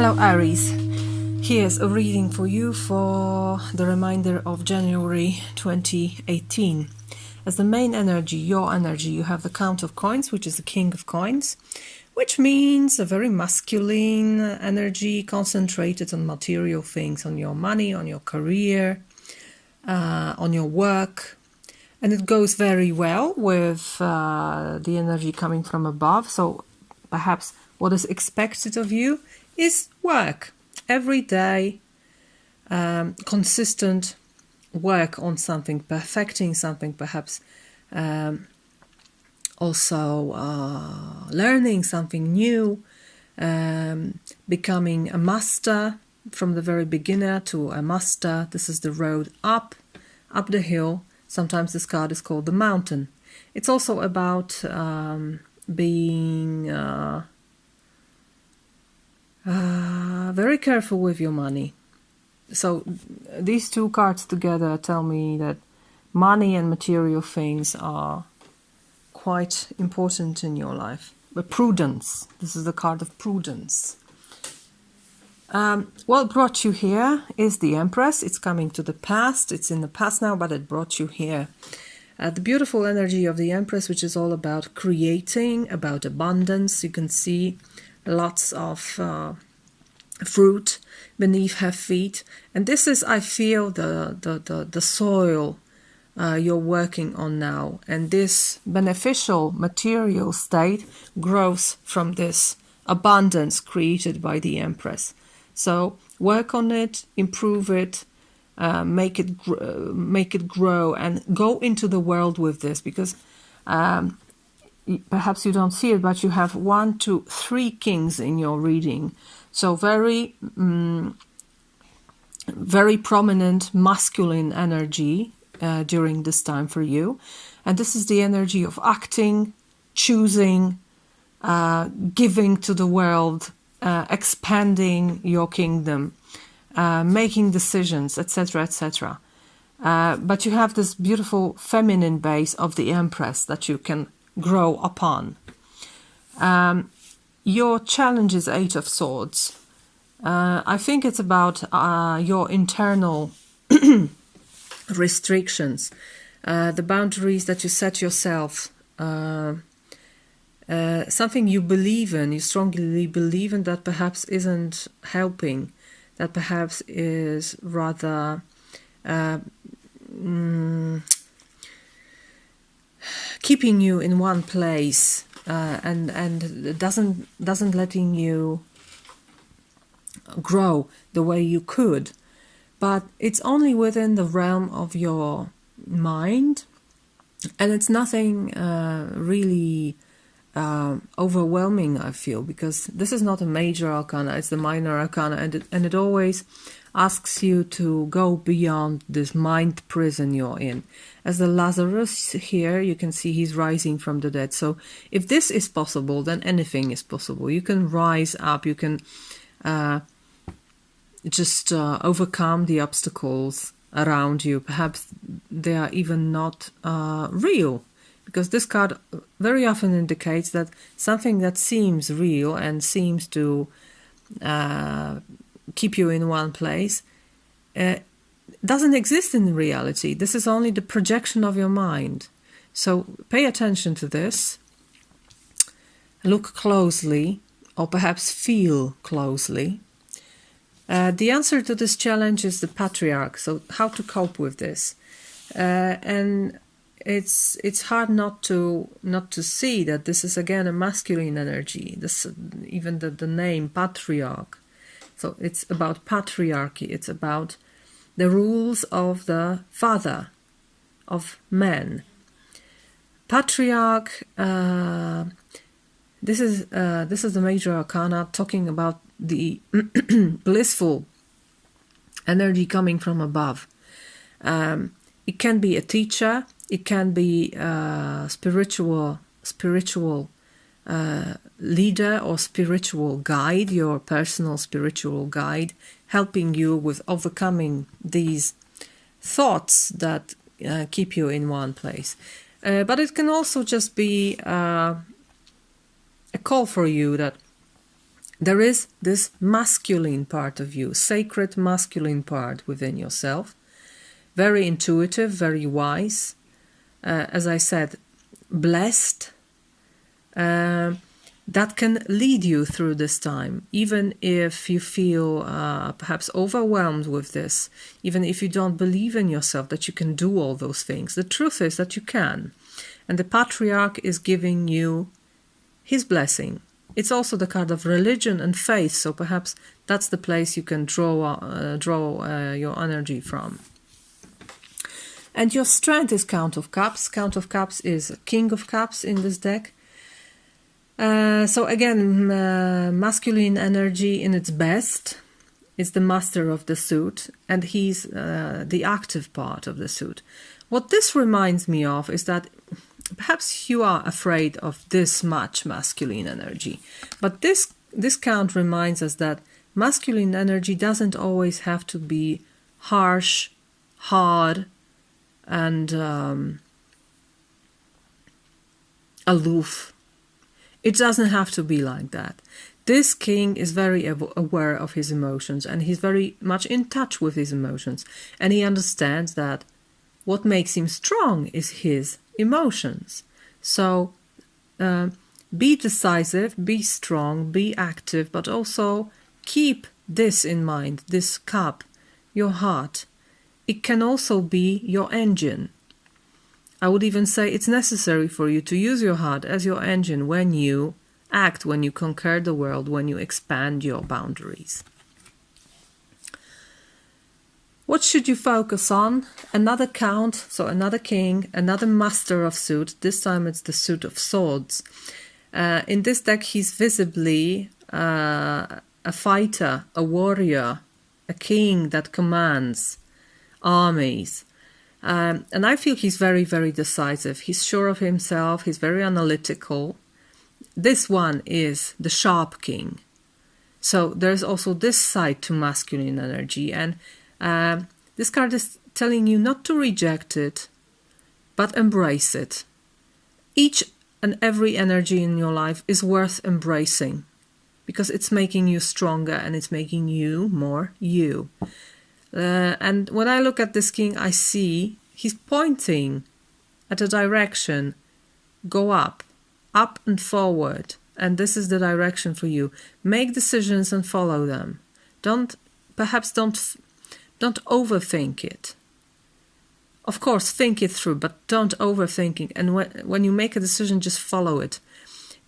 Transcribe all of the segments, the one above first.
Hello Aries, here's a reading for you for the remainder of January 2018. As the main energy, your energy, you have the Count of Coins, which is the King of Coins, which means a very masculine energy concentrated on material things, on your money, on your career, on your work. And it goes very well with the energy coming from above. So perhaps what is expected of you is work. Every day, consistent work on something, perfecting something, perhaps also learning something new, becoming a master from the very beginner to a master. This is the road up the hill. Sometimes this card is called the mountain. It's also about being very careful with your money. So these two cards together tell me that money and material things are quite important in your life. But prudence, this is the card of prudence. What brought you here is the Empress. It's coming to the past. It's in the past now, but it brought you here. The beautiful energy of the Empress, which is all about creating, about abundance. You can see lots of fruit beneath her feet. And this is, I feel, the soil you're working on now. And this beneficial material state grows from this abundance created by the Empress. So work on it, improve it, make it grow, and go into the world with this, because perhaps you don't see it, but you have 1, 2, 3 kings in your reading. So very prominent masculine energy during this time for you. And this is the energy of acting, choosing, giving to the world, expanding your kingdom, making decisions, etc., etc. But you have this beautiful feminine base of the Empress that you can grow upon. Your challenge is 8 of Swords. I think it's about your internal restrictions, the boundaries that you set yourself, something you believe in, you strongly believe in, that perhaps isn't helping, that perhaps is rather keeping you in one place, and doesn't letting you grow the way you could. But it's only within the realm of your mind, and it's nothing really overwhelming, I feel, because this is not a major arcana, it's the minor arcana, and it always asks you to go beyond this mind prison you're in. As the Lazarus here, you can see he's rising from the dead. So if this is possible, then anything is possible. You can rise up, you can just overcome the obstacles around you. Perhaps they are even not real, because this card very often indicates that something that seems real and seems to keep you in one place doesn't exist in reality. This is only the projection of your mind. So pay attention to this, look closely, or perhaps feel closely. The answer to this challenge is the Patriarch. So how to cope with this? And it's hard not to see that this is again a masculine energy. This, even the name Patriarch. So it's about patriarchy. It's about the rules of the father of men. Patriarch. This is the major arcana, talking about the blissful energy coming from above. It can be a teacher. It can be a spiritual leader or spiritual guide, your personal spiritual guide, helping you with overcoming these thoughts that keep you in one place. But it can also just be a call for you that there is this masculine part of you, sacred masculine part within yourself, very intuitive, very wise, as I said, blessed, that can lead you through this time, even if you feel perhaps overwhelmed with this, even if you don't believe in yourself that you can do all those things. The truth is that you can. And the Patriarch is giving you his blessing. It's also the card of religion and faith, so perhaps that's the place you can draw your energy from. And your strength is Count of Cups. Count of Cups is King of Cups in this deck. So again, masculine energy in its best is the master of the suit, and he's the active part of the suit. What this reminds me of is that perhaps you are afraid of this much masculine energy, but this count reminds us that masculine energy doesn't always have to be harsh, hard, and aloof. It doesn't have to be like that. This king is very aware of his emotions, and he's very much in touch with his emotions, and he understands that what makes him strong is his emotions. So be decisive, be strong, be active, but also keep this in mind, this cup, your heart. It can also be your engine. I would even say it's necessary for you to use your heart as your engine when you act, when you conquer the world, when you expand your boundaries. What should you focus on? Another count, so another king, another master of suit. This time it's the suit of swords. In this deck, he's visibly a fighter, a warrior, a king that commands armies. And I feel he's very, very decisive. He's sure of himself. He's very analytical. This one is the sharp king. So there's also this side to masculine energy. And this card is telling you not to reject it, but embrace it. Each and every energy in your life is worth embracing because it's making you stronger and it's making you more you. And when I look at this king, I see he's pointing at a direction. Go up and forward. And this is the direction for you. Make decisions and follow them. Don't overthink it. Of course, think it through, but don't overthink it. And when you make a decision, just follow it.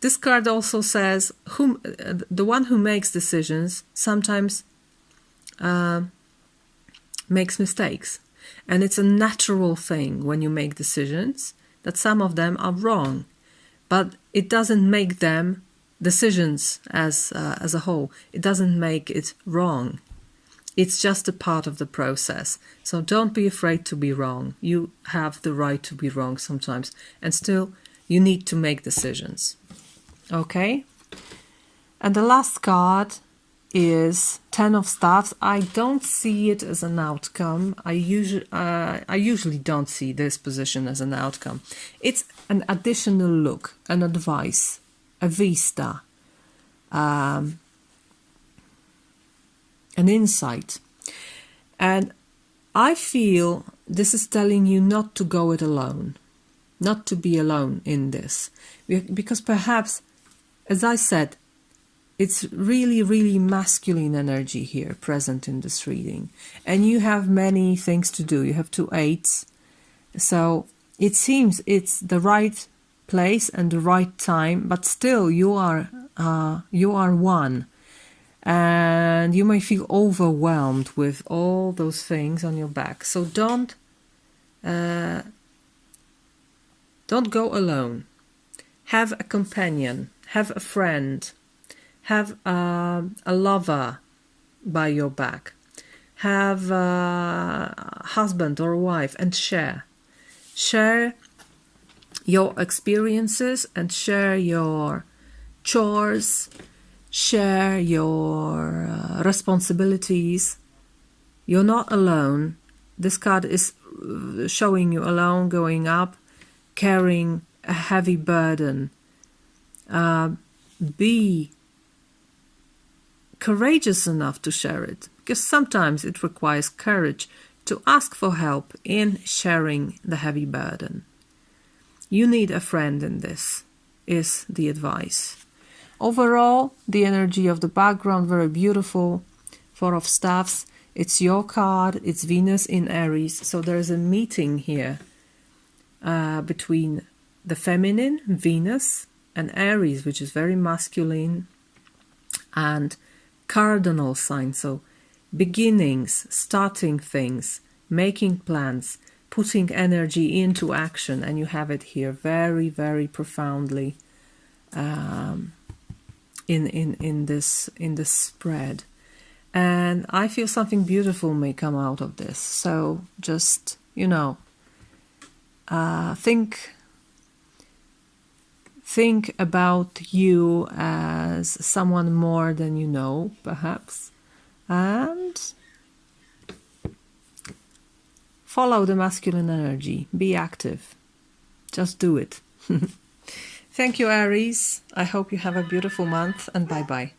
This card also says the one who makes decisions sometimes makes mistakes. And it's a natural thing when you make decisions that some of them are wrong. But it doesn't make them decisions as a whole. It doesn't make it wrong. It's just a part of the process. So don't be afraid to be wrong. You have the right to be wrong sometimes. And still, you need to make decisions. Okay? And the last card is Ten of Staffs. I don't see it as an outcome. I usually don't see this position as an outcome. It's an additional look, an advice, a vista, an insight. And I feel this is telling you not to go it alone, not to be alone in this. Because perhaps, as I said, it's really, really masculine energy here present in this reading. And you have many things to do. You have 2 8s. So it seems it's the right place and the right time, but still you are one. And you may feel overwhelmed with all those things on your back. So don't go alone. Have a companion, have a friend, have a lover by your back, have a husband or wife, and share your experiences and share your chores, share your responsibilities. You're not alone. This card is showing you alone, going up, carrying a heavy burden. Be courageous enough to share it, because sometimes it requires courage to ask for help in sharing the heavy burden. You need a friend in this, is the advice. Overall, the energy of the background, very beautiful. Four of Staffs, it's your card, it's Venus in Aries, so there's a meeting here between the feminine, Venus, and Aries, which is very masculine, and cardinal sign, so beginnings, starting things, making plans, putting energy into action, and you have it here very, very profoundly in this spread. And I feel something beautiful may come out of this. So just, you know, think about you as someone more than you know, perhaps, and follow the masculine energy. Be active. Just do it. Thank you, Aries. I hope you have a beautiful month, and bye-bye.